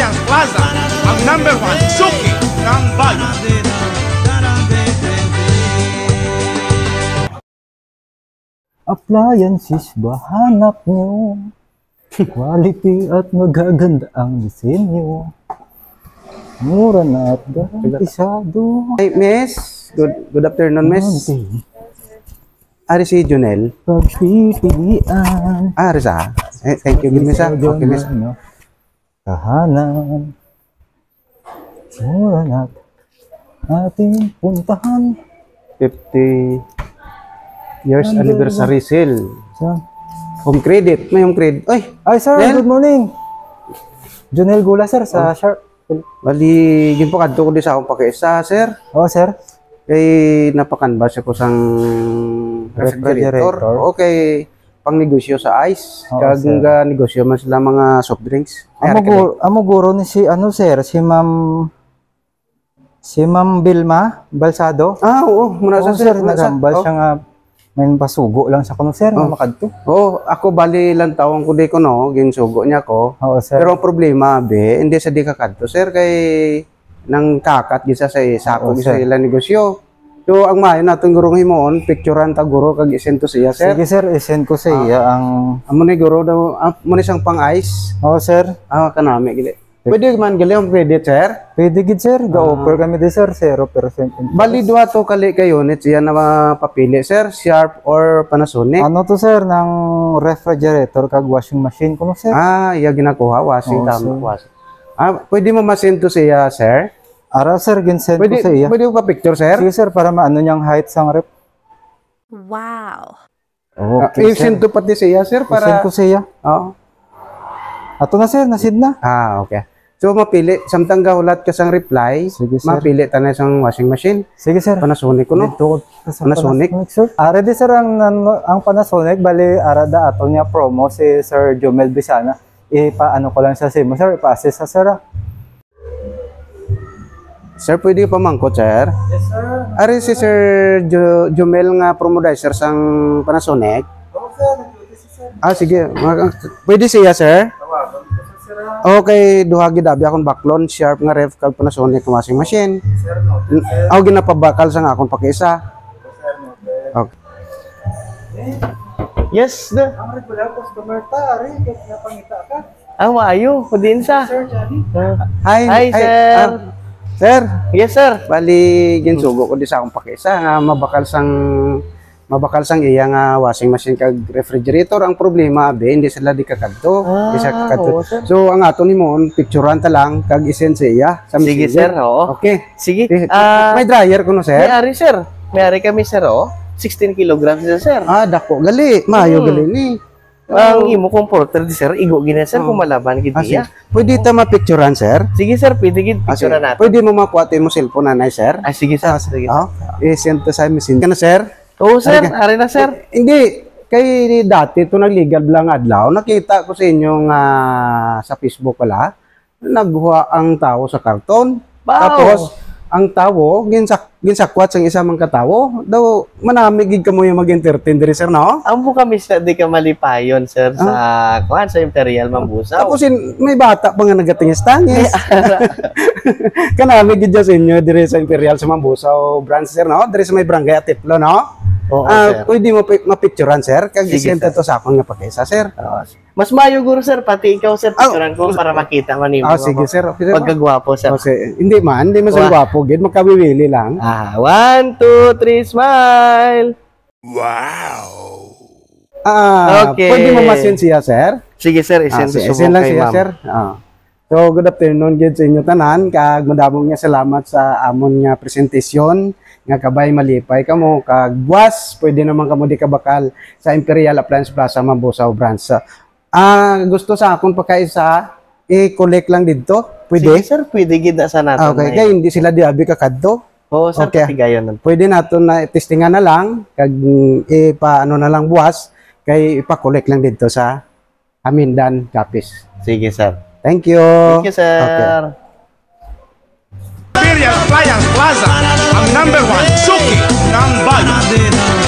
Appliance Plaza, ang number 1 suki ng bayan. Appliances ba hanap nyo? Quality at magaganda ang disenyo. Mura na at garantisado. Hey, miss. Good afternoon, miss. Ari si Junel. Pagpipilian. Risa. Thank you, miss. Okay, miss. Kahanan. Mura na at ating puntahan. 50 years anniversary sale. So, Home credit. May home credit. ay, sir, Junel? good morning. Junel Gula, sir, sa Sharp. Bali, ginpo kadto ko di sa akong pakiisa, sir. Oh, sir. Kay napakanbas ako sang refrigerator. Okay, pang negosyo sa ice. Oo, Kag sir. nga negosyo man sila mga soft drinks. Amo guro ni si ano, sir, si Ma'am Vilma Balsado. Oo, muna Oo, sa sir, nagambal siya nga may pasugo lang sa kuno, sir, nga makadto. Ako bali lang taong ko di ko no, ginsugo niya ko. Oo, sir. Pero ang problema be, hindi sa di kakadto, sir, kay nang kakat gisa sa Oo, sako gisa sir. ila negosyo. So ang maayo naton gurong himon, picturean ta guro kag isend to siya, sir. Sige, sir, isend ko sa iya ang... Amo ni guro daw, mo ni sang pang ice. Oo, sir. Kanami gili. Pwede man gali ang credit, sir. Pwede gid, sir. Ga-offer kami di, sir. 0% interest. Bali duha to kali kayo nit siya na mapapili, sir, Sharp or Panasonic. Ano to, sir, ng refrigerator kag washing machine kuno, sir? Iya ginakuha, washing Oo, tama, sir. washing. Pwede mo ma-send to siya, sir? Ara, sir, ginsend ko Pwede, sa iya. pwede mo pa picture, sir? Sige, sir, para maano niyang height sang rep. Wow. Okay, sir. I-send to pati siya, sir, Isend para... ko sa iya. Oo. Ato na, sir, nasid na. Okay. So, mapili, samtang gahulat ka sang reply, Sige, sir. mapili ta na sang washing machine. Sige, sir. Panasonic ko, no? Dito ko sa Panasonic? sir. Ara di, sir, ang Panasonic, bali, ara da ato niya promo si Sir Jomel Bisana. Ipaano ko lang sa simo, sir. Ipa-assist sa sir, Sir, pwede pa mangkot, sir? Yes, sir. Ari si Sir Jomel nga promodizer sang Panasonic. Oo, sir. Nag-duty si sir. Sige. Pwede siya, sir? Tawagan ko sa sir. Okay, duha gid abi akong baklon, Sharp nga ref kag Panasonic nga washing machine. Sir, no. Ako ginapabakal sang akong pakiisa. Sir, no. Okay. Yes, da. Ang regular customer ta, ari, kaya napangita ka. Maayo. Kudin sa. Sir, Johnny. Hi, sir. Sir, Yes, sir. bali ginsugo ko di sa akong pakiisa nga mabakal sang iya nga washing machine kag refrigerator. Ang problema be hindi sila di kakadto. Di siya kakadto. oo, sir. So ang ato nimon picturean ta lang kag isend sa iya sa Sige, messenger. sir. Oo. Okay. Sige. May dryer ko no, sir? May-ari, sir. May-ari kami, sir, oh. 16 kilograms siya, sir. Dako gali, maayo gali ni. Ang imo comforter di, sir. Igo gina, sir, kung malaban gid Sige. niya. Pwede ta mapicturean, sir? Sige, sir. Pwede gid Sige. picture natin. Pwede mo makuha mo cellphone na, sir? Sige, sir. Sige. I-send to sa messenger. Kana, sir? Oo, sir. Sige. Ari na, sir. Hindi. Kay dati, ito nagligal lang adlaw. Nakita ko sa inyong sa Facebook pala, naghuha ang tao sa karton. Wow. Tapos, ang tao, ginsakwat sang isa mang katawo. Daw, manamigig ka mo yung mag-entertain diri, sir, no? Amo kami sa di ka malipayon, sir, sa sa Imperial Mambusaw. Tapos, may bata pa nga nagatingis-tangis. Kanamigig dyan sa inyo diri sa Imperial sa Mambusaw branch, sir, no? Diri sa may barangay Atiplo, no? Oo, sir. Pwede mo mapicturean, sir? Kag Sige, isend sir. to sa akong nga pagkaisa, sir. Mas mayo guro, sir. Pati ikaw, sir, picturean ko para makita man nimo. Sige, sir. Okay, sir. Pagkagwapo, sir. Hindi man sa gwapo, gid magkawiwili lang. 1, 2, 3, smile! Okay. Pwede mo ma-send siya, sir? Sige, sir. Isend Send lang siya, sir. So, good afternoon gid sa inyo tanan. Kag madamong nga salamat sa amon nga presentasyon nga kabay malipay kamo kag buwas pwede naman kamo di kabakal sa Imperial Appliance Plaza Mambusaw branch. Gusto sa akon pagkaisa i-collect lang dito. Pwede? Sige, sir. Pwede gid na sa natin. Okay, kaya hindi sila diabi kakadto. Oo, sir. Okay. Patigayon. Pwede nato na testingan na lang kag ipaano na lang buwas kay ipa-collect lang dito sa Amindan Capiz. Sige, sir. Thank you. Thank you, sir. Okay. Appliance Plaza, ang number 1 suki ng bayan.